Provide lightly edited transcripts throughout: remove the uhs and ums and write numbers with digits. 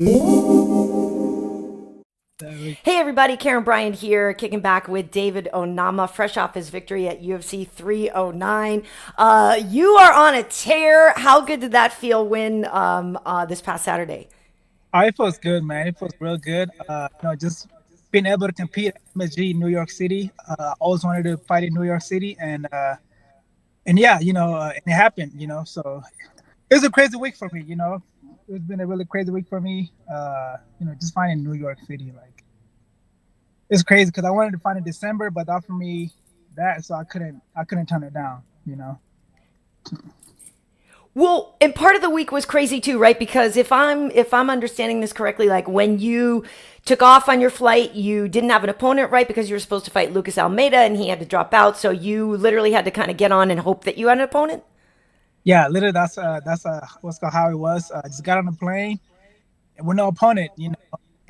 Hey everybody, Karyn Bryant here, kicking back with David Onama, fresh off his victory at UFC 309. You are on a tear. How good did that feel win this past Saturday? It feels good, man. It feels real good. Just being able to compete at MSG in New York City. I always wanted to fight in New York City, and yeah, and it happened. So it was a crazy week for me. It's been a really crazy week for me. Just fighting New York City, like it's crazy because I wanted to fight in December, but they offered me that, so I couldn't turn it down. Well, and part of the week was crazy too, right? Because if I'm understanding this correctly, like when you took off on your flight, you didn't have an opponent, right? Because you were supposed to fight Lucas Almeida and he had to drop out, so you literally had to kind of get on and hope that you had an opponent. Yeah, literally, that's what's called how it was. I just got on the plane with no opponent, and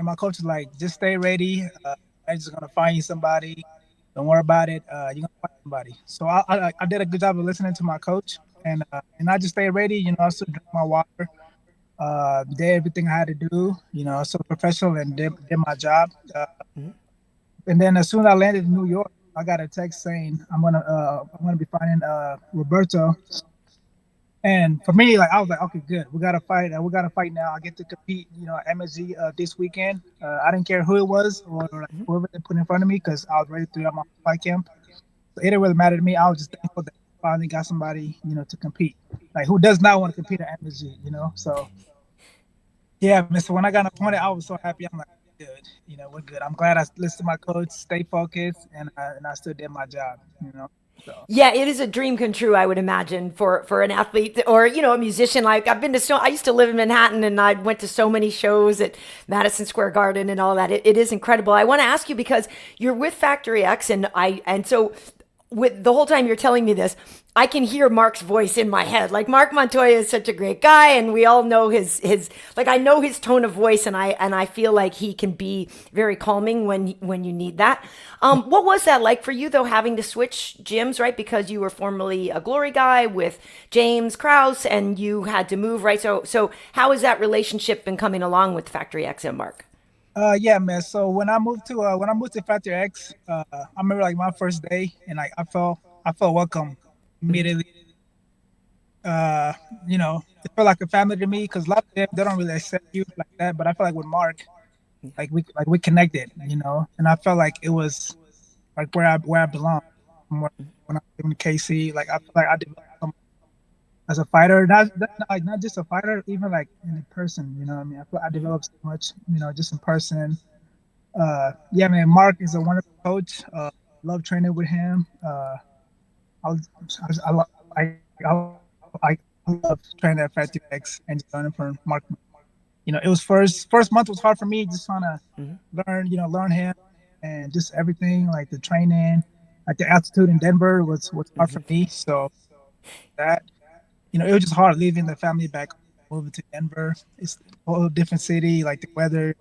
my coach is like, just stay ready. I'm just gonna find you somebody. Don't worry about it. You're gonna find somebody. So I did a good job of listening to my coach, and I just stayed ready. I still drank my water. Did everything I had to do. So professional and did my job. And then as soon as I landed in New York, I got a text saying I'm gonna be fighting Roberto. And for me, like I was like, okay, good. We gotta fight. We gotta fight now. I get to compete, at MSG this weekend. I didn't care who it was or like, whoever they put in front of me because I was ready to have my fight camp. So it didn't really matter to me. I was just thankful that I finally got somebody, to compete. Like who does not want to compete at MSG? So yeah, man. So when I got appointed, I was so happy. I'm like, good. We're good. I'm glad I listened to my coach, stay focused, and I still did my job. So. Yeah, it is a dream come true, I would imagine, for an athlete or a musician. Like I've been to I used to live in Manhattan, and I went to so many shows at Madison Square Garden and all that. It is incredible. I want to ask you because you're with Factory X, and so with the whole time you're telling me this, I can hear Mark's voice in my head. Like Mark Montoya is such a great guy, and we all know his like I know his tone of voice, and I feel like he can be very calming when you need that. What was that like for you though, having to switch gyms, right? Because you were formerly a Glory guy with James Krause, and you had to move, right? So how has that relationship been coming along with Factory X and Mark? Yeah, man. So when I moved to Factor X, I remember like my first day, and like I felt welcome immediately. Uh, it felt like a family to me because a lot of them they don't really accept you like that. But I felt like with Mark, like we connected, and I felt like it was like where I belong. When I came to KC, like I feel like I developed as a fighter, not just a fighter, even like in a person. What I mean, I feel I developed so much, just in person. Yeah, man, Mark is a wonderful coach. Love training with him. I was, I, lo- I love training at Factory X and just learning from Mark. It was first month was hard for me, just trying to learn him and just everything like the training, like the altitude in Denver was hard for me. So that it was just hard leaving the family back, moving to Denver. It's a whole different city, like the weather. It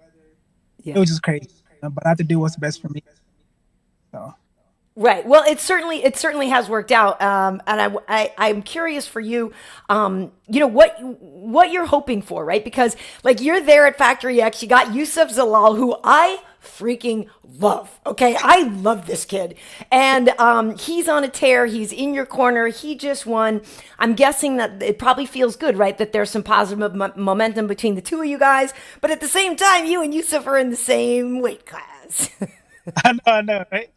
Yeah. was just crazy. But I had to do what's best for me. So. Right. Well, it certainly has worked out, and I'm curious for you, what you're hoping for, right? Because like you're there at Factory X, you got Yusuh Zalal, who I freaking love. Okay, I love this kid, and he's on a tear. He's in your corner. He just won. I'm guessing that it probably feels good, right? That there's some positive momentum between the two of you guys, but at the same time, you and Yusuh are in the same weight class. I know, right?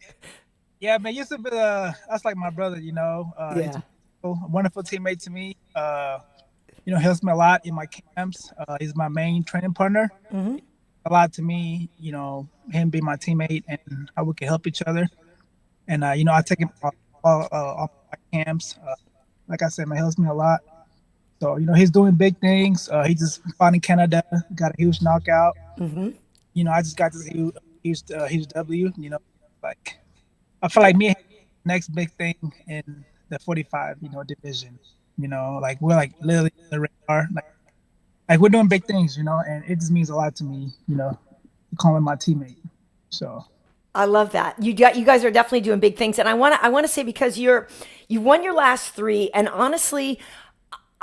Yeah, man, used to be that's like my brother, he's Yeah. a wonderful teammate to me. Helps me a lot in my camps. He's my main training partner. A lot to me, him being my teammate and how we can help each other. And I take him all my camps. Like I said, man, he helps me a lot. So, he's doing big things. He just fought in Canada, got a huge knockout. I just got this huge W, like I feel like me next big thing in the 45, division. Like we're like literally on the radar. Like we're doing big things, and it just means a lot to me, calling my teammate. So I love that. You guys are definitely doing big things, and I want to say because you won your last three, and honestly,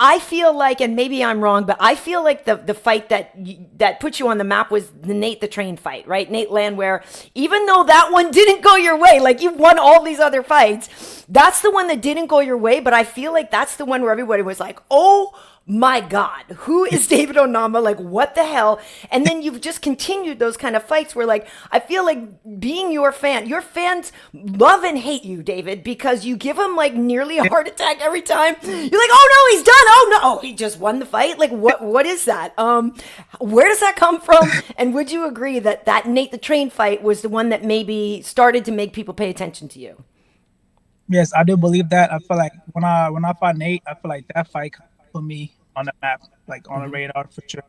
I feel like, and maybe I'm wrong, but I feel like the fight that put you on the map was the Nate the Train fight, right? Nate Landwehr. Even though that one didn't go your way, like you won all these other fights, that's the one that didn't go your way. But I feel like that's the one where everybody was like, "Oh my God, who is David Onama? Like, what the hell?" And then you've just continued those kind of fights where, like, I feel like being your fans love and hate you, David, because you give them like nearly a heart attack every time. You're like, "Oh no, he's done. Oh no, oh, he just won the fight." Like, what is that? Where does that come from? And would you agree that that Nate the Train fight was the one that maybe started to make people pay attention to you? Yes, I do believe that. I feel like when I fought Nate, I feel like that fight put me on the map, like on the radar for sure.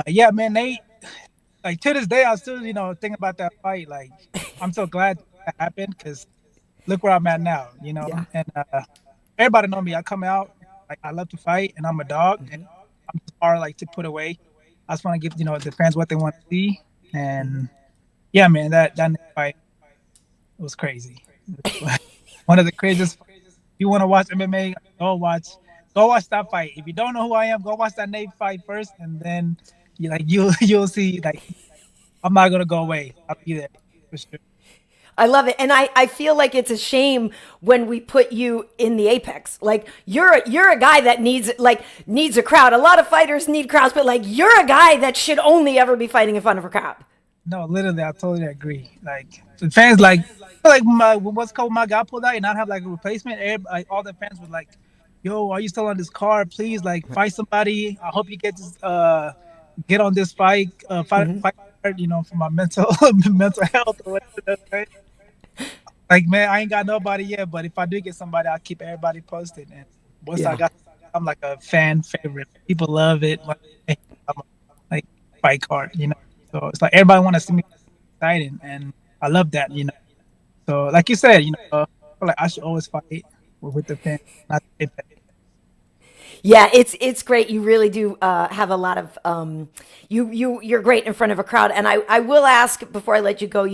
Yeah, man, Nate. Like to this day, I still, thinking about that fight. Like, I'm so glad that happened because look where I'm at now. Yeah. And everybody know me. I come out like I love to fight, and I'm a dog, and I'm just hard like to put away. I just want to give the fans what they want to see, and yeah, man, that Nate fight was crazy. One of the craziest. If you want to watch MMA, go watch that fight. If you don't know who I am, go watch that Nate fight first, and then you'll see. Like, I'm not gonna go away. I'll be there for sure. I love it. And I feel like it's a shame when we put you in the apex. Like you're a guy that needs a crowd. A lot of fighters need crowds, but like you're a guy that should only ever be fighting in front of a crowd. No, literally, I totally agree. Like the fans, like what's called my guy pulled out and not have like a replacement. Like all the fans were like, "Yo, are you still on this card? Please, like, fight somebody. I hope you get on this fight, fight, for my mental mental health or whatever." Right? Like, man, I ain't got nobody yet, but if I do get somebody, I'll keep everybody posted. And once I got, I'm like a fan favorite. People love it. I'm like fight card. So it's like everybody want to see me excited, and I love that. So like you said, I feel like I should always fight with the fans, not the fans. Yeah, it's great. You really do have a lot of you're great in front of a crowd. And I will ask before I let you go.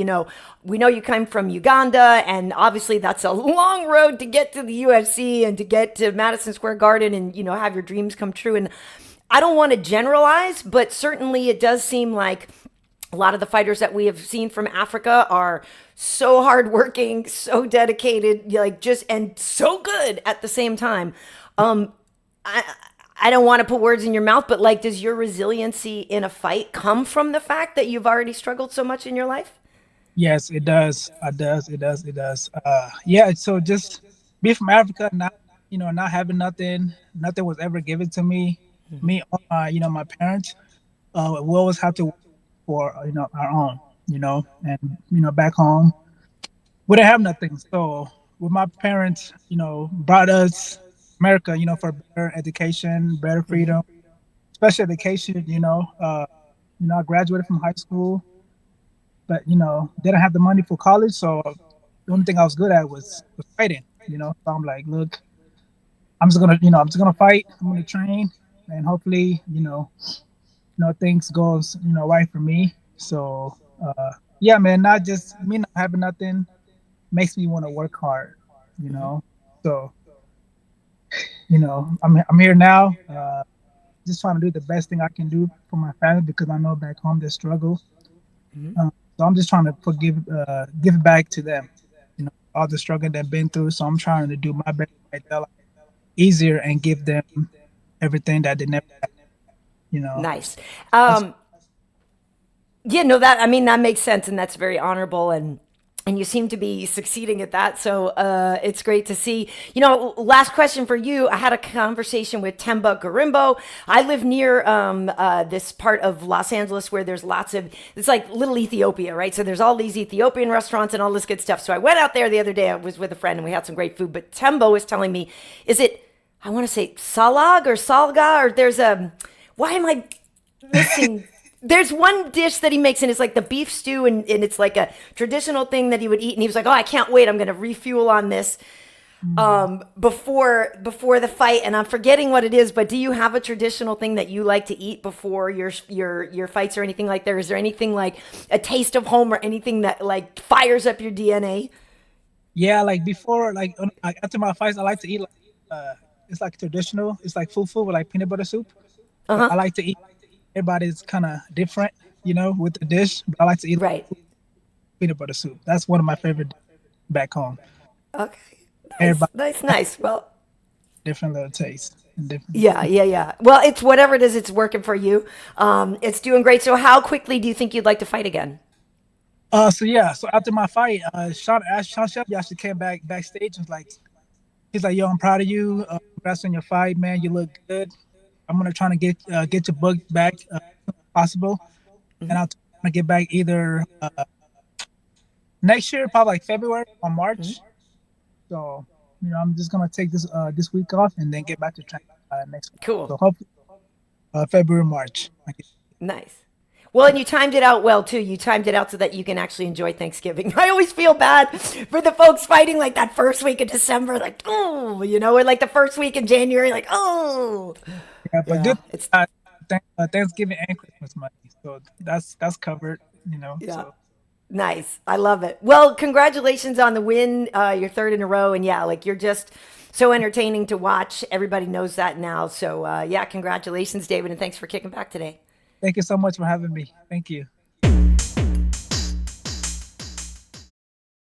We know you come from Uganda, and obviously that's a long road to get to the UFC and to get to Madison Square Garden and have your dreams come true. And I don't want to generalize, but certainly it does seem like a lot of the fighters that we have seen from Africa are so hardworking, so dedicated, and so good at the same time. I don't want to put words in your mouth, but like, does your resiliency in a fight come from the fact that you've already struggled so much in your life? Yes, it does. It does. Yeah. So just be from Africa, not having nothing was ever given to me. Me, my parents, we always have to work for, our own, and, back home, we didn't have nothing. So with my parents, brought us America, for better education, better freedom, special education, I graduated from high school, but, didn't have the money for college. So the only thing I was good at was fighting, So I'm like, look, I'm just gonna fight. I'm gonna train, and hopefully, things goes, right for me. So, yeah, man, not just me not having nothing makes me want to work hard, So, I'm here now, just trying to do the best thing I can do for my family because I know back home they struggle. So I'm just trying to give back to them, all the struggle they've been through. So I'm trying to do my best to make their life easier and give them everything that they never had. Nice. Yeah, no, that makes sense, and that's very honorable, and you seem to be succeeding at that. So it's great to see. Last question for you. I had a conversation with Temba Garimbo. I live near this part of Los Angeles where there's it's like little Ethiopia, right? So there's all these Ethiopian restaurants and all this good stuff. So I went out there the other day. I was with a friend and we had some great food. But Temba was telling me, I want to say salag or salga, or why am I missing? There's one dish that he makes, and it's like the beef stew, and it's like a traditional thing that he would eat. And he was like, "Oh, I can't wait! I'm going to refuel on this before the fight." And I'm forgetting what it is. But do you have a traditional thing that you like to eat before your fights or anything like that? Or is there anything like a taste of home or anything that like fires up your DNA? Yeah, like before, after my fights, I like to eat like traditional. It's like fufu with like peanut butter soup. So I Uh-huh. like to eat. Everybody's kind of different, with the dish. But I like to eat Right. peanut butter soup. That's one of my favorite dishes back home. Okay. Nice, Everybody nice, nice. Well, different little taste and different. yeah, yeah, yeah. Well, it's whatever it is, it's working for you. It's doing great. So how quickly do you think you'd like to fight again? So yeah, so after my fight, Sean Shelby actually came backstage and was like, he's like, "Yo, I'm proud of you. Congrats on your fight, man. You look good. I'm gonna try to get your book back as soon as possible, and I'll try to get back either next year, probably like February or March. So I'm just gonna take this week off and then get back to training next week. Cool. So hopefully February, March. Nice. Well, and you timed it out well too. You timed it out so that you can actually enjoy Thanksgiving. I always feel bad for the folks fighting like that first week of December, like, oh, or like the first week in January, like, oh. Yeah, but Yeah, good. it's Thanksgiving and Christmas money, so that's covered. yeah. So Nice. I love it. Well, congratulations on the win. Your third in a row. And yeah, like you're just so entertaining to watch. Everybody knows that now. So yeah, congratulations, David. And thanks for kicking back today. thank you so much for having me. Thank you.